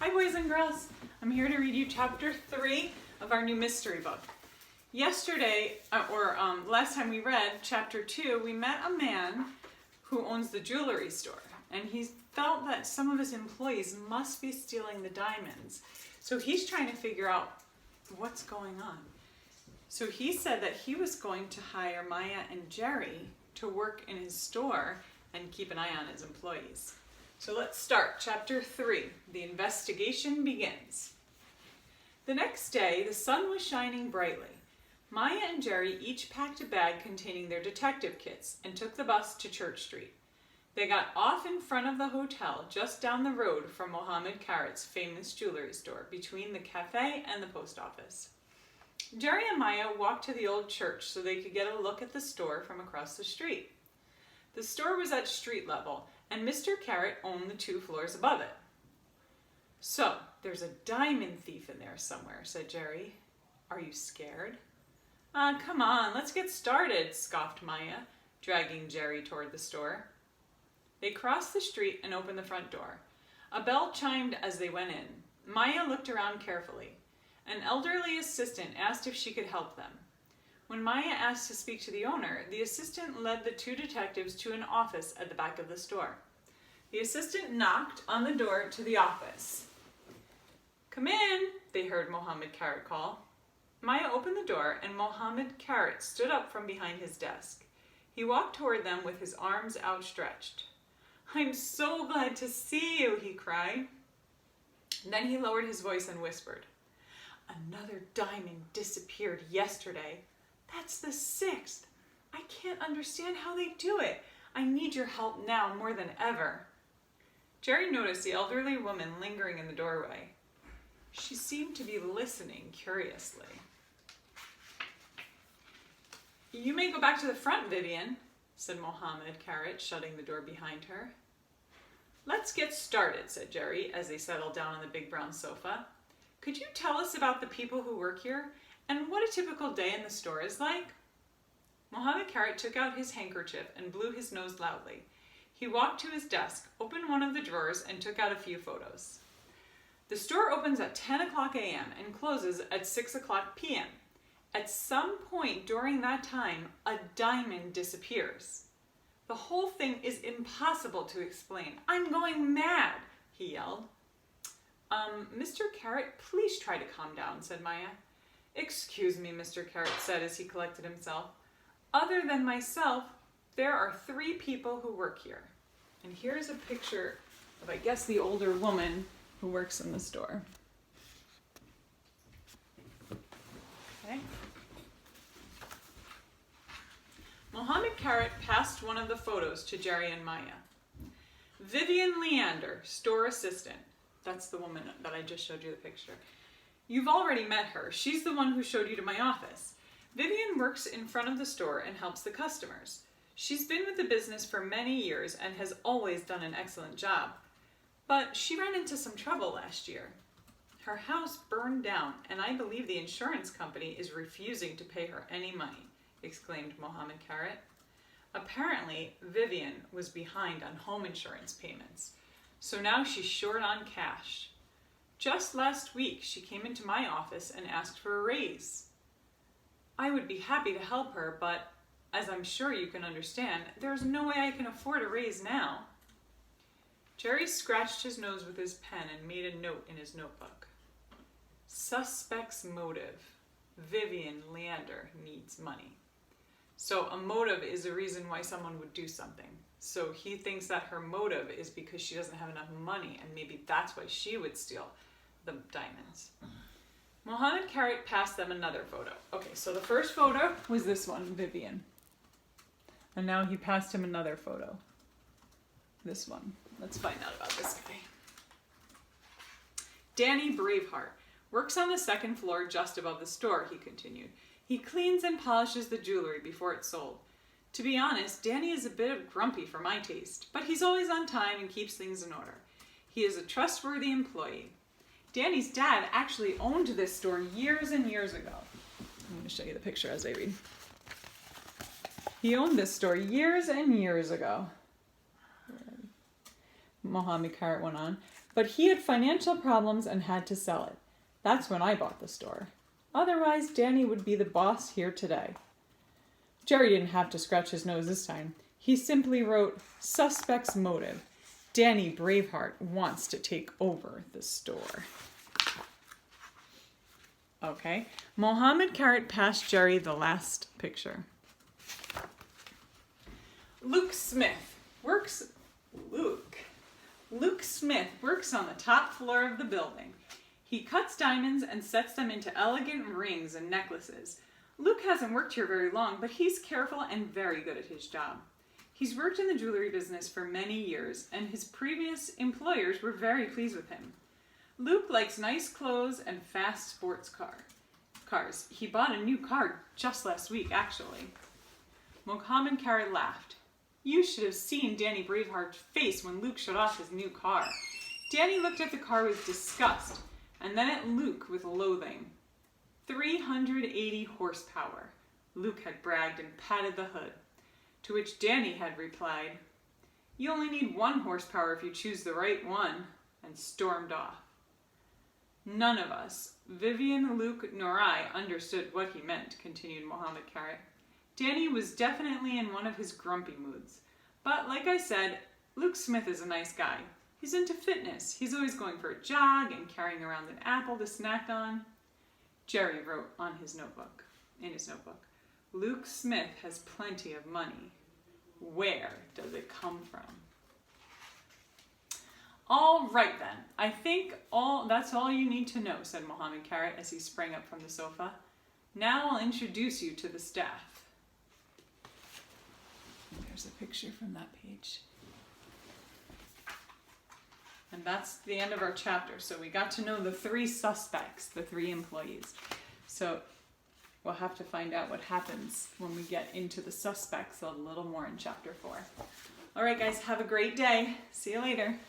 Hi boys and girls, I'm here to read you chapter 3 of our new mystery book. Yesterday, last time we read chapter 2, we met a man who owns the jewelry store, and he felt that some of his employees must be stealing the diamonds. So he's trying to figure out what's going on. So he said that he was going to hire Maya and Jerry to work in his store and keep an eye on his employees. So let's start. Chapter 3. The investigation begins. The next day, the sun was shining brightly. Maya and Jerry each packed a bag containing their detective kits and took the bus to Church Street. They got off in front of the hotel just down the road from Mohammed Carrot's famous jewelry store between the cafe and the post office. Jerry and Maya walked to the old church so they could get a look at the store from across the street. The store was at street level, and Mr. Carrot owned the 2 floors above it. "So, there's a diamond thief in there somewhere," said Jerry. "Are you scared?" Come on, let's get started," scoffed Maya, dragging Jerry toward the store. They crossed the street and opened the front door. A bell chimed as they went in. Maya looked around carefully. An elderly assistant asked if she could help them. When Maya asked to speak to the owner, the assistant led the 2 detectives to an office at the back of the store. The assistant knocked on the door to the office. "Come in," they heard Mohammed Carrot call. Maya opened the door and Mohammed Carrot stood up from behind his desk. He walked toward them with his arms outstretched. "I'm so glad to see you," he cried. Then he lowered his voice and whispered, "Another diamond disappeared yesterday. That's the 6th. I can't understand how they do it. I need your help now more than ever." Jerry noticed the elderly woman lingering in the doorway. She seemed to be listening curiously. "You may go back to the front, Vivian," said Mohammed Carrot, shutting the door behind her. "Let's get started," said Jerry as they settled down on the big brown sofa. "Could you tell us about the people who work here and what a typical day in the store is like?" Mohammed Carrot took out his handkerchief and blew his nose loudly. He walked to his desk, opened one of the drawers, and took out a few photos. "The store opens at 10 o'clock a.m. and closes at 6 o'clock p.m. At some point during that time, a diamond disappears. The whole thing is impossible to explain. I'm going mad," he yelled. Mr. Carrot, please try to calm down," said Maya. "Excuse me," Mr. Carrot said as he collected himself. "Other than myself, there are 3 people who work here." And here's a picture of, I guess, the older woman who works in the store. Okay. Mohammed Carrot passed one of the photos to Jerry and Maya. "Vivian Leander, store assistant." That's the woman that I just showed you the picture. "You've already met her. She's the one who showed you to my office. Vivian works in front of the store and helps the customers. She's been with the business for many years and has always done an excellent job. But she ran into some trouble last year. Her house burned down, and I believe the insurance company is refusing to pay her any money," exclaimed Mohammed Carrot. Apparently, Vivian was behind on home insurance payments, so now she's short on cash. Just last week, she came into my office and asked for a raise. I would be happy to help her, but as I'm sure you can understand, there's no way I can afford a raise now. Jerry scratched his nose with his pen and made a note in his notebook. "Suspect's motive. Vivian Leander needs money." So a motive is a reason why someone would do something. So he thinks that her motive is because she doesn't have enough money, and maybe that's why she would steal the diamonds. Mohammed Carrot passed them another photo. Okay, so the first photo was this one, Vivian. And now he passed him another photo. This one. Let's find out about this guy. "Danny Braveheart works on the 2nd floor just above the store," he continued. "He cleans and polishes the jewelry before it's sold. To be honest, Danny is a bit grumpy for my taste, but he's always on time and keeps things in order. He is a trustworthy employee. Danny's dad actually owned this store years and years ago." I'm going to show you the picture as I read. "He owned this store years and years ago," Mohammed Carrot went on. But he had financial problems and had to sell it. That's when I bought the store. Otherwise, Danny would be the boss here today. Jerry didn't have to scratch his nose this time. He simply wrote, "Suspect's motive. Danny Braveheart wants to take over the store." Okay, Mohammed Carrot passed Jerry the last picture. Luke Smith works on the top floor of the building. He cuts diamonds and sets them into elegant rings and necklaces. Luke hasn't worked here very long, but he's careful and very good at his job. He's worked in the jewelry business for many years, and his previous employers were very pleased with him. Luke likes nice clothes and fast sports cars. He bought a new car just last week, actually. Mohammed Carrot laughed. You should have seen Danny Braveheart's face when Luke showed off his new car. Danny looked at the car with disgust, and then at Luke with loathing. 380 horsepower, Luke had bragged and patted the hood, to which Danny had replied, "You only need 1 horsepower if you choose the right one," and stormed off. None of us, Vivian, Luke, nor I, understood what he meant, continued Mohammed Carrot. Danny was definitely in one of his grumpy moods. But like I said, Luke Smith is a nice guy. He's into fitness. He's always going for a jog and carrying around an apple to snack on. Jerry wrote in his notebook, Luke Smith has plenty of money. Where does it come from? All right then, I think that's all you need to know, said Mohammed Carrot as he sprang up from the sofa. Now I'll introduce you to the staff. There's a picture from that page. And that's the end of our chapter. So we got to know the 3 suspects, the 3 employees. So we'll have to find out what happens when we get into the suspects a little more in chapter 4. All right, guys, have a great day. See you later.